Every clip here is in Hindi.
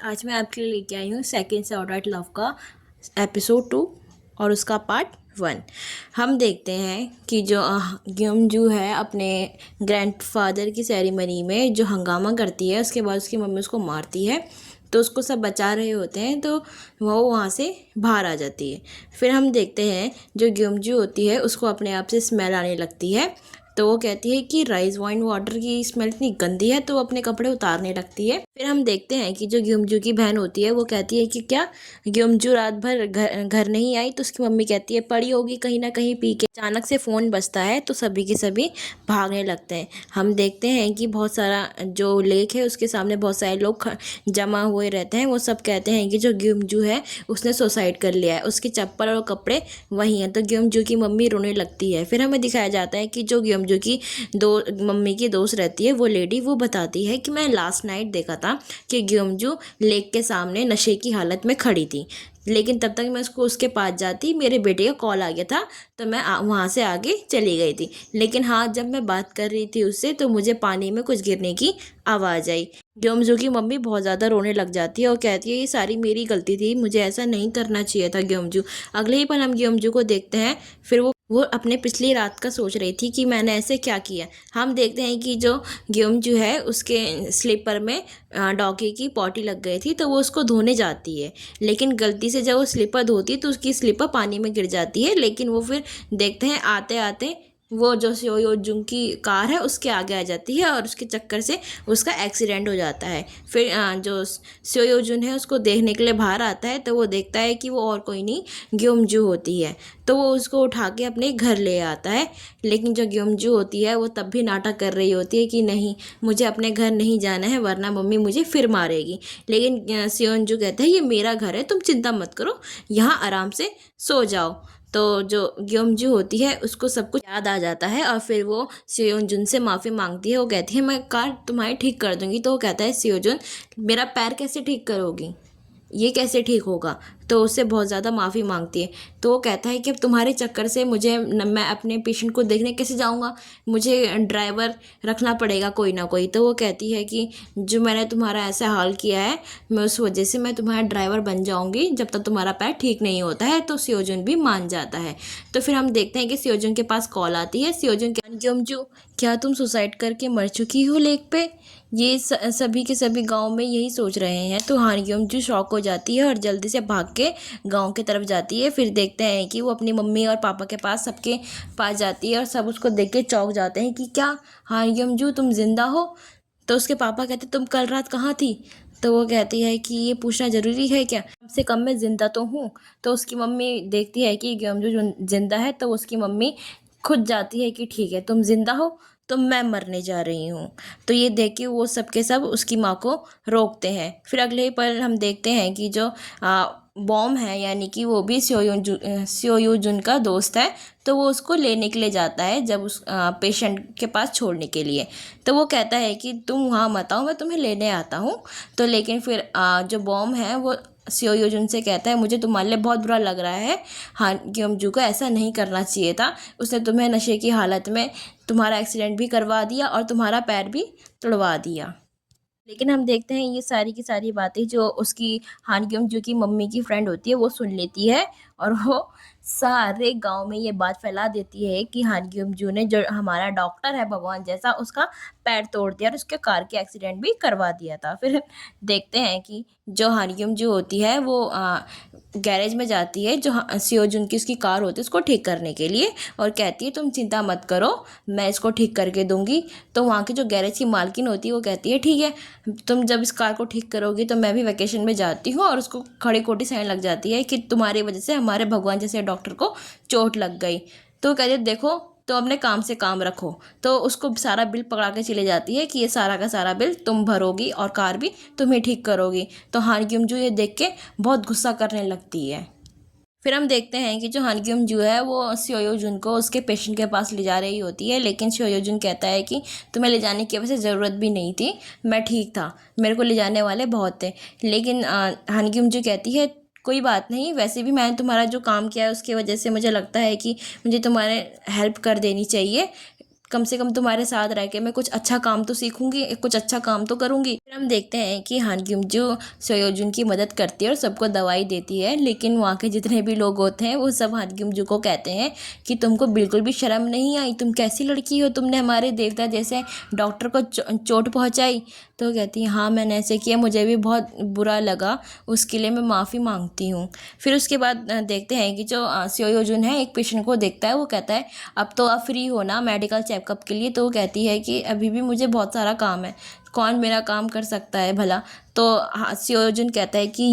आज मैं आपके लिए लेके आई हूँ सेकंड से ऑर्डर लव का एपिसोड 2 और उसका पार्ट 1। हम देखते हैं कि जो ग्योमजू है अपने ग्रैंडफादर की सेरेमनी में जो हंगामा करती है, उसके बाद उसकी मम्मी उसको मारती है। तो उसको सब बचा रहे होते हैं, तो वो वहाँ से बाहर आ जाती है। फिर हम देखते हैं जो ग्योमजू होती है उसको अपने आप से स्मेल आने लगती है। तो वो कहती है कि राइस वाइन वाटर की स्मेल इतनी गंदी है, तो वो अपने कपड़े उतारने लगती है। फिर हम देखते हैं कि जो ग्योमजू की बहन होती है वो कहती है कि क्या ग्योमजू रात भर घर नहीं आई, तो उसकी मम्मी कहती है पड़ी होगी कहीं ना कहीं पी के। अचानक से फ़ोन बजता है तो सभी के सभी भागने लगते हैं। हम देखते हैं कि बहुत सारा जो लेक है उसके सामने बहुत सारे लोग जमा हुए रहते हैं। वो सब कहते हैं कि जो ग्योमजू है उसने सुसाइड कर लिया है, उसके चप्पल और कपड़े वही हैं। तो ग्योमजू की मम्मी रोने लगती है। फिर हमें दिखाया जाता है कि जो ग्योमजू की मम्मी की दोस्त रहती है वो लेडी वो बताती है कि मैं लास्ट नाइट देखा था कि ग्योमजू लेक के सामने नशे की हालत में खड़ी थी, लेकिन तब तक मैं उसके पास जाती मेरे बेटे का कॉल आ गया था, तो मैं वहाँ से आगे चली गई थी। लेकिन हाँ, जब मैं बात कर रही थी उससे तो मुझे पानी में कुछ गिरने की आवाज़ आई। ग्योमजू की मम्मी बहुत ज़्यादा रोने लग जाती है और कहती है ये सारी मेरी गलती थी, मुझे ऐसा नहीं करना चाहिए था ग्योमजू। अगले ही पल हम ग्योमजू को देखते हैं, फिर वो अपने पिछली रात का सोच रही थी कि मैंने ऐसे क्या किया। हम देखते हैं कि जो ग्योमजू है उसके स्लीपर में डॉगी की पॉटी लग गई थी, तो वो उसको धोने जाती है। लेकिन गलती से जब वो स्लीपर धोती है तो उसकी स्लीपर पानी में गिर जाती है। लेकिन वो फिर देखते हैं आते आते वो जो स्योयोजुन की कार है उसके आगे आ जाती है और उसके चक्कर से उसका एक्सीडेंट हो जाता है। फिर जो स्योयोजुन है उसको देखने के लिए बाहर आता है, तो वो देखता है कि वो और कोई नहीं ग्योमजू होती है। तो वो उसको उठा के अपने घर ले आता है। लेकिन जो ग्योमजू होती है वो तब भी नाटक कर रही होती है कि नहीं, मुझे अपने घर नहीं जाना है वरना मम्मी मुझे फिर मारेगी। लेकिन स्योनजू कहता है ये मेरा घर है, तुम चिंता मत करो, यहाँ आराम से सो जाओ। तो जो ग्योमजू होती है उसको सब कुछ याद आ जाता है और फिर वो स्योजुन से माफ़ी मांगती है। वो कहती है मैं कार तुम्हारी ठीक कर दूंगी। तो वो कहता है स्योजुन मेरा पैर कैसे ठीक करोगी, ये कैसे ठीक होगा। तो उससे बहुत ज़्यादा माफ़ी मांगती है। तो वो कहता है कि अब तुम्हारे चक्कर से मैं अपने पेशेंट को देखने कैसे जाऊँगा, मुझे ड्राइवर रखना पड़ेगा कोई ना कोई। तो वो कहती है कि जो मैंने तुम्हारा ऐसा हाल किया है, मैं उस वजह से मैं तुम्हारा ड्राइवर बन जाऊँगी जब तक तुम्हारा पैर ठीक नहीं होता है। तो स्योजुन भी मान जाता है। तो फिर हम देखते हैं कि स्योजुन के पास कॉल आती है। स्योजुन ग्योमजू क्या तुम सुसाइड करके मर चुकी हो लेक पे? ये सभी के सभी गांव में यही सोच रहे हैं। तो हान ग्योमजू शॉक हो जाती है और जल्दी से भाग के गांव की तरफ जाती है। फिर देखते हैं कि वो अपनी मम्मी और पापा के पास सबके पास जाती है और सब उसको देख के चौंक जाते हैं कि क्या हान ग्योमजू तुम जिंदा हो। तो उसके पापा कहते तुम कल रात कहाँ थी। तो वो कहती है कि ये पूछना ज़रूरी है क्या, कम से कम मैं ज़िंदा तो हूँ। तो उसकी मम्मी देखती है कि ग्योमजू जिंदा है, तो उसकी मम्मी खुद जाती है कि ठीक है तुम जिंदा हो तो मैं मरने जा रही हूँ। तो ये देख के वो सब के सब उसकी माँ को रोकते हैं। फिर अगले ही पल हम देखते हैं कि जो बॉम है यानी कि वो भी स्योयुजुन का दोस्त है, तो वो उसको लेने के लिए जाता है जब उस पेशेंट के पास छोड़ने के लिए। तो वो कहता है कि तुम वहाँ मत आओ, मैं तुम्हें लेने आता हूँ। तो लेकिन फिर जो बॉम है वो स्योयुजुन से कहता है मुझे तुम्हारे लिए बहुत बुरा लग रहा है, हाँ ग्योमजू को ऐसा नहीं करना चाहिए था, उसने तुम्हें नशे की हालत में तुम्हारा एक्सीडेंट भी करवा दिया और तुम्हारा पैर भी तुड़वा दिया। लेकिन हम देखते हैं ये सारी की सारी बातें जो उसकी हान ग्योमजू की मम्मी की फ्रेंड होती है वो सुन लेती है और वो सारे गांव में ये बात फैला देती है कि हान ग्योमजू ने जो हमारा डॉक्टर है भगवान जैसा उसका पैर तोड़ दिया और उसके कार के एक्सीडेंट भी करवा दिया था। फिर देखते हैं कि जो हान ग्योमजू होती है वो गैरेज में जाती है जो स्योजुन की उसकी कार होती है उसको ठीक करने के लिए और कहती है तुम चिंता मत करो, मैं इसको ठीक करके दूंगी। तो वहाँ की जो गैरेज की मालकिन होती है वो कहती है ठीक है, तुम जब इस कार को ठीक करोगी तो मैं भी वैकेशन में जाती हूँ। और उसको खड़ी खोटी सहन लग जाती है कि तुम्हारी वजह से हमारे भगवान जैसे डॉक्टर को चोट लग गई। तो कहते देखो तो अपने काम से काम रखो। तो उसको सारा बिल पकड़ा के चली जाती है कि ये सारा का सारा बिल तुम भरोगी और कार भी तुम ही ठीक करोगी। तो हान ग्योमजू ये देख के बहुत गुस्सा करने लगती है। फिर हम देखते हैं कि जो हान ग्योमजू है वो स्योयोजुन को उसके पेशेंट के पास ले जा रही होती है। लेकिन स्योयोजुन कहता है कि तुम्हें ले जाने की वैसे ज़रूरत भी नहीं थी, मैं ठीक था, मेरे को ले जाने वाले बहुत थे। लेकिन हान ग्योमजू कहती है कोई बात नहीं, वैसे भी मैंने तुम्हारा जो काम किया है उसकी वजह से मुझे लगता है कि मुझे तुम्हारे हेल्प कर देनी चाहिए। कम से कम तुम्हारे साथ रह के मैं कुछ अच्छा काम तो सीखूंगी, कुछ अच्छा काम तो करूंगी। फिर हम देखते हैं कि हान ग्यूम जो सोयोजुन की मदद करती है और सबको दवाई देती है, लेकिन वहाँ के जितने भी लोग होते हैं वो सब हान ग्यूम को कहते हैं कि तुमको बिल्कुल भी शर्म नहीं आई, तुम कैसी लड़की हो, तुमने हमारे देवता जैसे डॉक्टर को चोट पहुँचाई। तो कहती है हाँ मैंने ऐसे किया, मुझे भी बहुत बुरा लगा, उसके लिए मैं माफ़ी मांगती हूँ। फिर उसके बाद देखते हैं कि जो सोयोजुन है एक पेशेंट को देखता है, वो कहता है अब तो आप फ्री हो ना मेडिकल चेकअप के लिए। तो वो कहती है कि अभी भी मुझे बहुत सारा काम है, कौन मेरा काम कर सकता है भला। तो सोयोजुन कहता है कि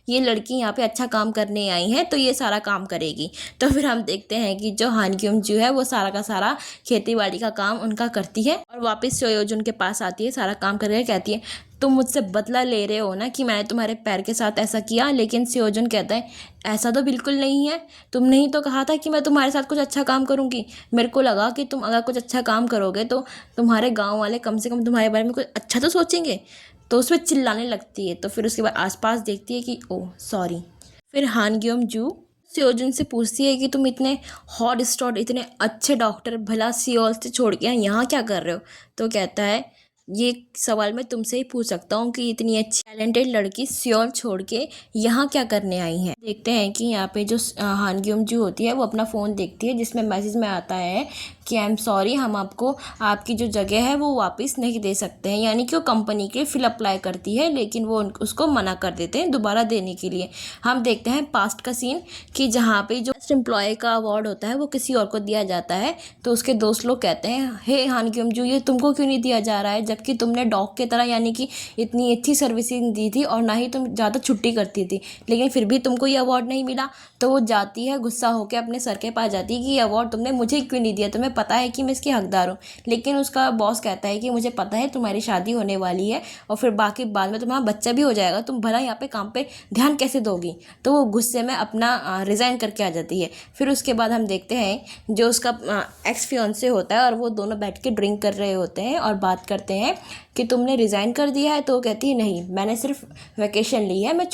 ये लड़की यहाँ पे अच्छा काम करने आई है तो ये सारा काम करेगी। तो फिर हम देखते हैं कि जो हान ग्यूम जो है वो सारा का सारा खेती बाड़ी का काम उनका करती है और वापस सोयोजुन के पास आती है, सारा काम करके कहती है तुम मुझसे बदला ले रहे हो ना कि मैंने तुम्हारे पैर के साथ ऐसा किया। लेकिन सोयोजुन कहता है ऐसा तो बिल्कुल नहीं है, तुमने ही तो कहा था कि मैं तुम्हारे साथ कुछ अच्छा काम करूँगी, मेरे को लगा कि तुम अगर कुछ अच्छा काम करोगे तो तुम्हारे गाँव वाले कम से कम तुम्हारे बारे में कुछ अच्छा तो सोचेंगे। तो उसमें चिल्लाने लगती है। तो फिर उसके बाद आसपास देखती है कि ओह सॉरी। फिर हान ग्यूम जू सियोजुन से पूछती है कि तुम इतने हॉट स्टॉट इतने अच्छे डॉक्टर भला सियोल से छोड़ के यहाँ क्या कर रहे हो। तो कहता है ये सवाल मैं तुमसे ही पूछ सकता हूँ कि इतनी अच्छी टैलेंटेड लड़की सियोल छोड़ के यहाँ क्या करने आई है। देखते हैं कि यहाँ पे जो हान ग्यूम जू होती है वो अपना फ़ोन देखती है जिसमें मैसेज में आता है कि आई एम सॉरी, हम आपको आपकी जो जगह है वो वापस नहीं दे सकते हैं। यानी कि वो कंपनी के फिल अप्लाई करती है लेकिन वो उसको मना कर देते हैं दोबारा देने के लिए। हम देखते हैं पास्ट का सीन कि जहाँ पे जो बेस्ट एम्प्लॉय का अवार्ड होता है वो किसी और को दिया जाता है। तो उसके दोस्त लोग कहते हैं हे हान ग्यूम जू ये तुमको क्यों नहीं दिया जा रहा है, जबकि तुमने डॉग की तरह यानी कि इतनी अच्छी सर्विसिंग दी थी और ना ही तुम ज़्यादा छुट्टी करती थी, लेकिन फिर भी तुमको ये अवार्ड नहीं मिला। तो वो जाती है गुस्सा होकर अपने सर के पास जाती है कि ये अवार्ड तुमने मुझे क्यों नहीं दिया, तुम्हें पता है कि मैं इसकी हकदार हूँ। लेकिन उसका बॉस कहता है कि मुझे पता है तुम्हारी शादी होने वाली है और फिर बाकी बाद में तुम्हारा बच्चा भी हो जाएगा, तुम भला यहाँ पे काम पे ध्यान कैसे दोगी। तो वो गुस्से में अपना रिज़ाइन करके आ जाती है। फिर उसके बाद हम देखते हैं जो उसका एक्स फियांसे होता है और वो दोनों बैठ के ड्रिंक कर रहे होते हैं और बात करते हैं कि तुमने रिज़ाइन कर दिया है। तो वो कहती है नहीं, मैंने सिर्फ वेकेशन ली है, मैं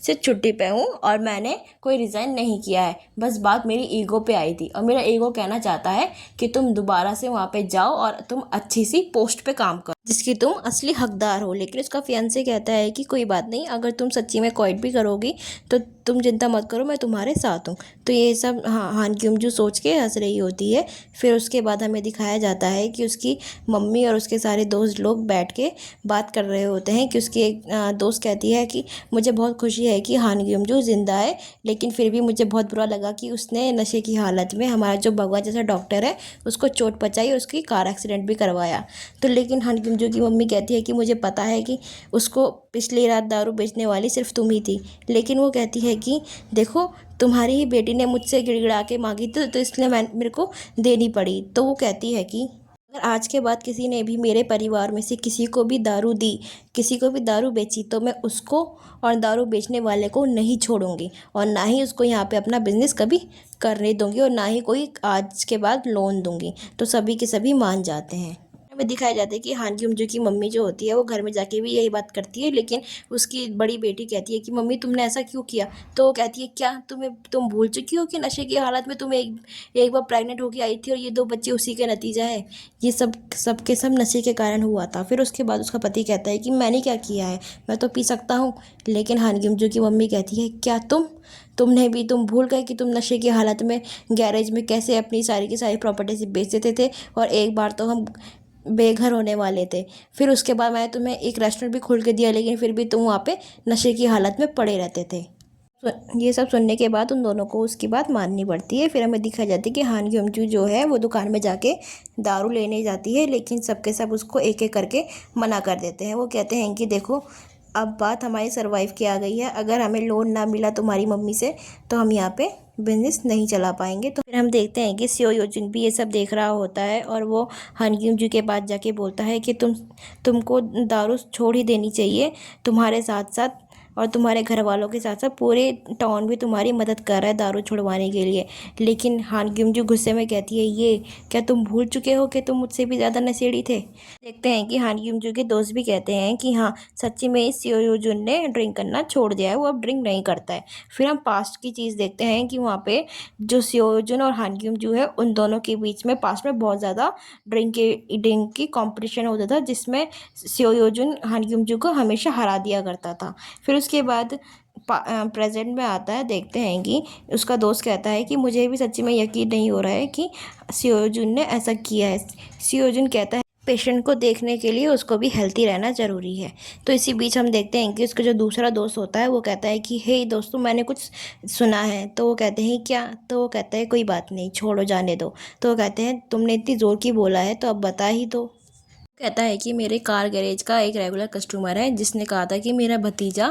सिर्फ छुट्टी पे हूँ और मैंने कोई रिज़ाइन नहीं किया है, बस बात मेरी ईगो पे आई थी और मेरा ईगो कहना चाहता है कि तुम दोबारा से वहाँ पे जाओ और तुम अच्छी सी पोस्ट पे काम करो जिसकी तुम असली हकदार हो। लेकिन उसका फियांसे कहता है कि कोई बात नहीं, अगर तुम सच्ची में क्विट भी करोगी तो तुम चिंता मत करो, मैं तुम्हारे साथ हूँ। तो ये सब हान ग्यूम जू सोच के हंस रही होती है। फिर उसके बाद हमें दिखाया जाता है कि उसकी मम्मी और उसके सारे दोस्त लोग बैठ के बात कर रहे होते हैं कि उसकी एक दोस्त कहती है कि मुझे बहुत खुशी है कि हान ग्यूम जू जिंदा है, लेकिन फिर भी मुझे बहुत बुरा लगा कि उसने नशे की हालत में हमारा जो भगवान जैसा डॉक्टर है उसको चोट पहुंचाई और उसकी कार एक्सीडेंट भी करवाया। तो लेकिन हान ग्यूम जू की मम्मी कहती है कि मुझे पता है कि उसको पिछली रात दारू बेचने वाली सिर्फ तुम ही थी। लेकिन वो कहती है कि देखो तुम्हारी ही बेटी ने मुझसे गिड़गिड़ा के मांगी तो इसलिए मेरे को देनी पड़ी। तो वो कहती है कि अगर आज के बाद किसी ने भी मेरे परिवार में से किसी को भी दारू दी, किसी को भी दारू बेची, तो मैं उसको और दारू बेचने वाले को नहीं छोड़ूंगी और ना ही उसको यहाँ पे अपना बिजनेस कभी करने दूंगी और ना ही कोई आज के बाद लोन दूंगी। तो सभी के सभी मान जाते हैं। हमें दिखाया जाता है कि हान ग्यूम जू की मम्मी जो होती है वो घर में जाके भी यही बात करती है, लेकिन उसकी बड़ी बेटी कहती है कि मम्मी तुमने ऐसा क्यों किया। तो वो कहती है क्या तुम भूल चुकी हो कि नशे की हालत में तुम एक बार प्रेग्नेंट होकर आई थी और ये 2 बच्चे उसी का नतीजा है। ये सब के सब नशे के कारण हुआ था। फिर उसके बाद उसका पति कहता है कि मैंने क्या किया है, मैं तो पी सकता हूँ। लेकिन हान ग्यूम जू की मम्मी कहती है क्या तुम भूल गए कि तुम नशे की हालत में गैरेज में कैसे अपनी सारी की सारी प्रॉपर्टी से बेच देते थे और एक बार तो हम बेघर होने वाले थे। फिर उसके बाद मैंने तुम्हें एक रेस्टोरेंट भी खोल के दिया, लेकिन फिर भी तुम वहाँ पे नशे की हालत में पड़े रहते थे। ये सब सुनने के बाद उन दोनों को उसकी बात माननी पड़ती है। फिर हमें दिखाई जाती है कि हान ग्यूम जू जो है वो दुकान में जाके दारू लेने जाती है, लेकिन सबके सब उसको एक एक करके मना कर देते हैं। वो कहते हैं कि देखो अब बात हमारी सर्वाइव की आ गई है, अगर हमें लोन ना मिला तुम्हारी मम्मी से तो हम यहाँ पे बिजनेस नहीं चला पाएंगे। तो फिर हम देखते हैं कि सोयोजुन भी ये सब देख रहा होता है और वो हान ग्यूम जू के पास जाके बोलता है कि तुमको दारू छोड़ ही देनी चाहिए, तुम्हारे साथ साथ और तुम्हारे घर वालों के साथ साथ पूरे टाउन भी तुम्हारी मदद कर रहा है दारू छुड़वाने के लिए। लेकिन हान ग्यूमजू गुस्से में कहती है, ये क्या तुम भूल चुके हो कि तुम मुझसे भी ज़्यादा नशेड़ी थे। देखते हैं कि हान ग्यूमजू के दोस्त भी कहते हैं कि हाँ, सच्ची में इस सेओयुजुन ने ड्रिंक करना छोड़ दिया है, वो अब ड्रिंक नहीं करता है। फिर हम पास्ट की चीज़ देखते हैं कि वहाँ पे जो सेओयुजुन और हान ग्यूमजू है उन दोनों के बीच में पास्ट में बहुत ज़्यादा ड्रिंक की कंपटीशन होता था, जिसमें सेओयुजुन हान ग्यूमजू को हमेशा हरा दिया करता था। फिर उसके बाद प्रेजेंट में आता है, देखते हैं कि उसका दोस्त कहता है कि मुझे भी सच्ची में यकीन नहीं हो रहा है कि सेओजुन ने ऐसा किया है। सेओजुन कहता है पेशेंट को देखने के लिए उसको भी हेल्थी रहना ज़रूरी है। तो इसी बीच हम देखते हैं कि उसका जो दूसरा दोस्त होता है वो कहता है कि हे दोस्तों, मैंने कुछ सुना है। तो वो कहते हैं क्या? तो वो कहता है कोई बात नहीं, छोड़ो, जाने दो। तो वो कहते हैं तुमने इतनी ज़ोर की बोला है तो अब बता ही दो। कहता है कि मेरे कार गैरेज का एक रेगुलर कस्टमर है जिसने कहा था कि मेरा भतीजा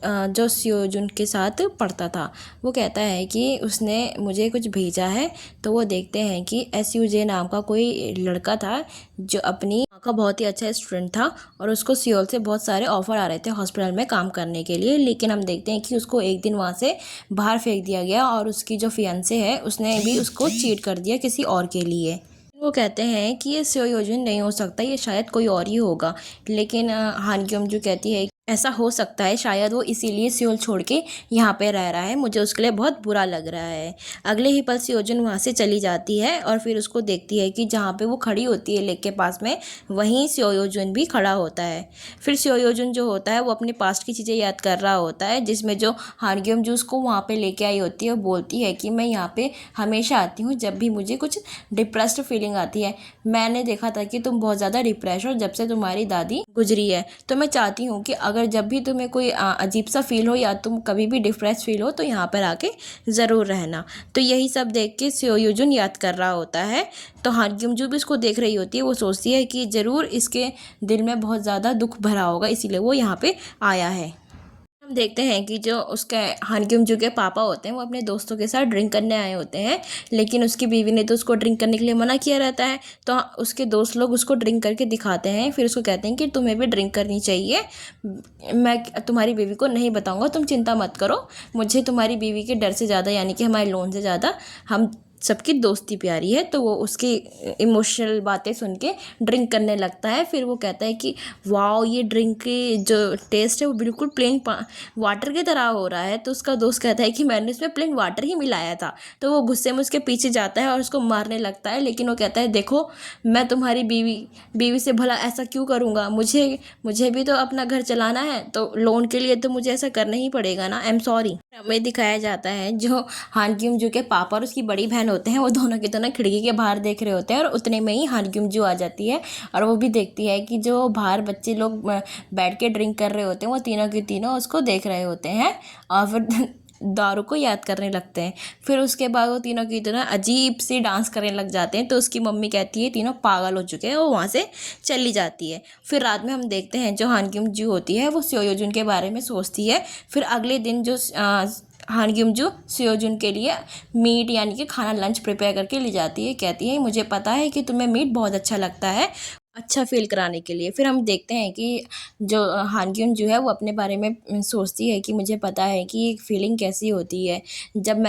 जो सेओजुन के साथ पढ़ता था, वो कहता है कि उसने मुझे कुछ भेजा है। तो वो देखते हैं कि SUJ नाम का कोई लड़का था जो अपनी माँ का बहुत ही अच्छा स्टूडेंट था और उसको सियोल से बहुत सारे ऑफ़र आ रहे थे हॉस्पिटल में काम करने के लिए। लेकिन हम देखते हैं कि उसको एक दिन वहाँ से बाहर फेंक दिया गया और उसकी जो फियांसे है उसने भी उसको चीट कर दिया किसी और के लिए। वो कहते हैं कि ये सेओयुजुन नहीं हो सकता, ये शायद कोई और ही होगा। लेकिन हान ग्यूमजू कहती है ऐसा हो सकता है, शायद वो इसीलिए सियोल छोड़ के यहाँ पे रह रहा है, मुझे उसके लिए बहुत बुरा लग रहा है। अगले ही पल सेओजुन वहाँ से चली जाती है और फिर उसको देखती है कि जहाँ पे वो खड़ी होती है लेक के पास में, वहीं सेओयुजुन भी खड़ा होता है। फिर सेओयुजुन जो होता है वो अपने पास्ट की चीज़ें याद कर रहा होता है, जिसमें जो हान ग्यूमजू उसको वहाँ पे लेके आई होती है। वो बोलती है कि मैं यहाँ पे हमेशा आती हूँ जब भी मुझे कुछ डिप्रेस्ड फीलिंग आती है। मैंने देखा था कि तुम बहुत ज़्यादा डिप्रेस हो जब से तुम्हारी दादी गुजरी है, तो मैं चाहती हूँ कि अगर जब भी तुम्हें कोई अजीब सा फील हो या तुम कभी भी डिप्रेस फील हो तो यहाँ पर आके ज़रूर रहना। तो यही सब देख के सेओयुजुन याद कर रहा होता है। तो हान ग्यूमजू भी उसको देख रही होती है, वो सोचती है कि ज़रूर इसके दिल में बहुत ज़्यादा दुख भरा होगा, इसीलिए वो यहाँ पे आया है। हम देखते हैं कि जो उसके हान ग्यूमजू के पापा होते हैं वो अपने दोस्तों के साथ ड्रिंक करने आए होते हैं, लेकिन उसकी बीवी ने तो उसको ड्रिंक करने के लिए मना किया रहता है। तो उसके दोस्त लोग उसको ड्रिंक करके दिखाते हैं, फिर उसको कहते हैं कि तुम्हें भी ड्रिंक करनी चाहिए, मैं तुम्हारी बीवी को नहीं बताऊंगा, तुम चिंता मत करो, मुझे तुम्हारी बीवी के डर से ज़्यादा, यानी कि हमारे लोन से ज़्यादा हम सबकी दोस्ती प्यारी है। तो वो उसकी इमोशनल बातें सुन के ड्रिंक करने लगता है। फिर वो कहता है कि वाओ, ये ड्रिंक की जो टेस्ट है वो बिल्कुल प्लेन वाटर की तरह हो रहा है। तो उसका दोस्त कहता है कि मैंने इसमें प्लेन वाटर ही मिलाया था। तो वो गुस्से में उसके पीछे जाता है और उसको मारने लगता है, लेकिन वो कहता है देखो, मैं तुम्हारी बीवी से भला ऐसा क्यों करूँगा, मुझे भी तो अपना घर चलाना है, तो लोन के लिए तो मुझे ऐसा करना ही पड़ेगा ना, आई एम सॉरी। हमें दिखाया जाता है जो हान ग्यूमजू के पापा और उसकी बड़ी बहन होते हैं वो दोनों के दोनों खिड़की के बाहर देख रहे होते हैं और उतने में ही हान ग्यूमजू आ जाती है और वो भी देखती है कि जो बाहर बच्चे लोग बैठ के ड्रिंक कर रहे होते हैं वो तीनों के तीनों उसको देख रहे होते हैं और फिर दारू को याद करने लगते हैं। फिर उसके बाद वो तीनों की तरह अजीब सी डांस करने लग जाते हैं। तो उसकी मम्मी कहती है तीनों पागल हो चुके हैं, वो वहाँ से चली जाती है। फिर रात में हम देखते हैं जो हान ग्यूमजू होती है वो सेओयुजुन के बारे में सोचती है। फिर अगले दिन जो हान ग्यूमजू सेओजुन के लिए मीट यानी कि खाना लंच प्रिपेयर करके ले जाती है। कहती है मुझे पता है कि तुम्हें मीट बहुत अच्छा लगता है, अच्छा फील कराने के लिए। फिर हम देखते हैं कि जो हान ग्यूमजू है वो अपने बारे में सोचती है कि मुझे पता है कि एक फीलिंग कैसी होती है। जब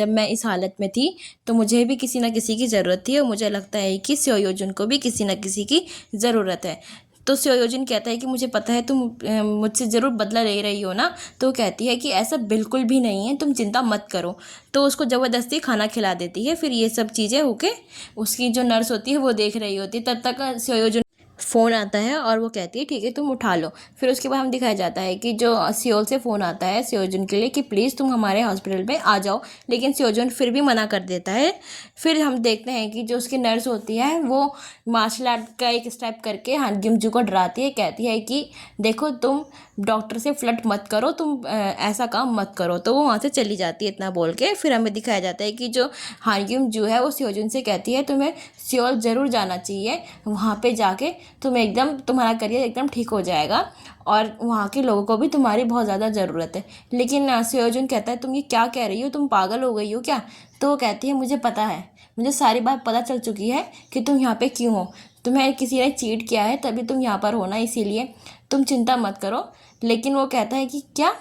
मैं इस हालत में थी तो मुझे भी किसी न किसी की ज़रूरत थी और मुझे लगता है कि सेओयुजुन को भी किसी न किसी की ज़रूरत है। तो सेओयुजिन कहता है कि मुझे पता है तुम मुझसे ज़रूर बदला ले रही हो ना। तो कहती है कि ऐसा बिल्कुल भी नहीं है, तुम चिंता मत करो। तो उसको ज़बरदस्ती खाना खिला देती है। फिर ये सब चीज़ें होके उसकी जो नर्स होती है वो देख रही होती है। तब तक सेओयुजिन फ़ोन आता है और वो कहती है ठीक है तुम उठा लो। फिर उसके बाद हम दिखाया जाता है कि जो सियोल से फ़ोन आता है सेओजुन के लिए कि प्लीज़ तुम हमारे हॉस्पिटल में आ जाओ, लेकिन सेओजुन फिर भी मना कर देता है। फिर हम देखते हैं कि जो उसकी नर्स होती है वो मार्शल आर्ट का एक स्टेप करके हान ग्यूमजू को डराती है। कहती है कि देखो तुम डॉक्टर से फ्लर्ट मत करो, तुम ऐसा काम मत करो। तो वो वहाँ से चली जाती है इतना बोल के। फिर हमें दिखाया जाता है कि जो हान ग्यूमजू है वो सेओजुन से कहती है तुम्हें सियोल ज़रूर जाना चाहिए, वहाँ पे जाके तुम्हारा करियर एकदम ठीक हो जाएगा और वहाँ के लोगों को भी तुम्हारी बहुत ज़्यादा ज़रूरत है। लेकिन सेओजुन कहता है तुम ये क्या कह रही हो, तुम पागल हो गई हो क्या। तो वो कहती है मुझे पता है, मुझे सारी बात पता चल चुकी है कि तुम यहाँ पे क्यों हो, तुम्हें किसी ने चीट किया है तभी तुम यहाँ पर हो ना, इसीलिए तुम चिंता मत करो। लेकिन वो कहता है कि क्या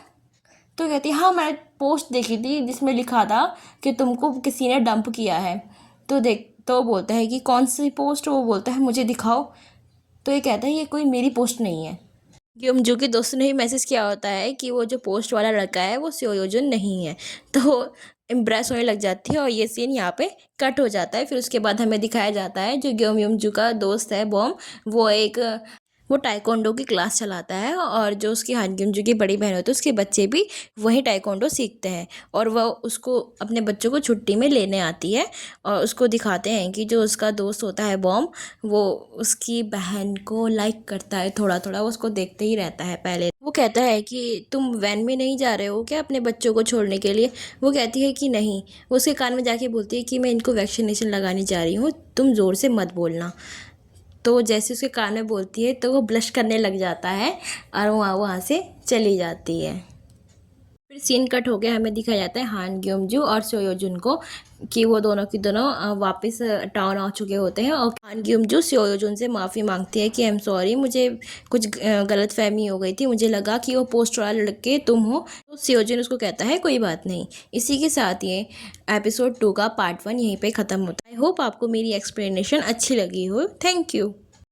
तो कहती है हाँ मैंने पोस्ट देखी थी जिसमें लिखा था कि तुमको किसी ने डंप किया है। तो बोलता है कि कौन सी पोस्ट। वो बोलता है मुझे दिखाओ। तो ये कहता है ये कोई मेरी पोस्ट नहीं है। ग्योमजू के दोस्त ने ही मैसेज किया होता है कि वो जो पोस्ट वाला लड़का है वो स्योयोजुन नहीं है। तो इम्प्रेस होने लग जाती है और ये सीन यहाँ पे कट हो जाता है। फिर उसके बाद हमें दिखाया जाता है जो ग्योमजू का दोस्त है बॉम, वो टाइकोंडो की क्लास चलाता है और जो उसकी हानग्योमजू की बड़ी बहन होती है उसके बच्चे भी वही टाइकोंडो सीखते हैं। और वह उसको अपने बच्चों को छुट्टी में लेने आती है और उसको दिखाते हैं कि जो उसका दोस्त होता है बॉम, वो उसकी बहन को लाइक करता है थोड़ा थोड़ा, वो उसको देखते ही रहता है पहले। वो कहता है कि तुम वैन में नहीं जा रहे हो क्या अपने बच्चों को छोड़ने के लिए। वो कहती है कि नहीं। वो उसके कान में जाके बोलती है कि मैं इनको वैक्सीनेशन लगाने जा रही हूँ, तुम ज़ोर से मत बोलना। तो जैसे उसके कान में बोलती है तो वो ब्लश करने लग जाता है और वो वहाँ से चली जाती है। फिर सीन कट हो गया, हमें दिखाया जाता है हान ग्योमजू और स्योयोजुन को कि वो दोनों की दोनों वापस टाउन आ चुके होते हैं। और हान ग्योमजू स्योयोजुन से माफ़ी मांगती है कि आई एम सॉरी, मुझे कुछ गलत फहमी हो गई थी, मुझे लगा कि वो पोस्ट वाले लड़के तुम हो। तो स्योयोजुन उसको कहता है कोई बात नहीं। इसी के साथ ये एपिसोड 2 का पार्ट 1 यहीं पे ख़त्म होता है। आई होप आपको मेरी एक्सप्लेनेशन अच्छी लगी हो। Thank you.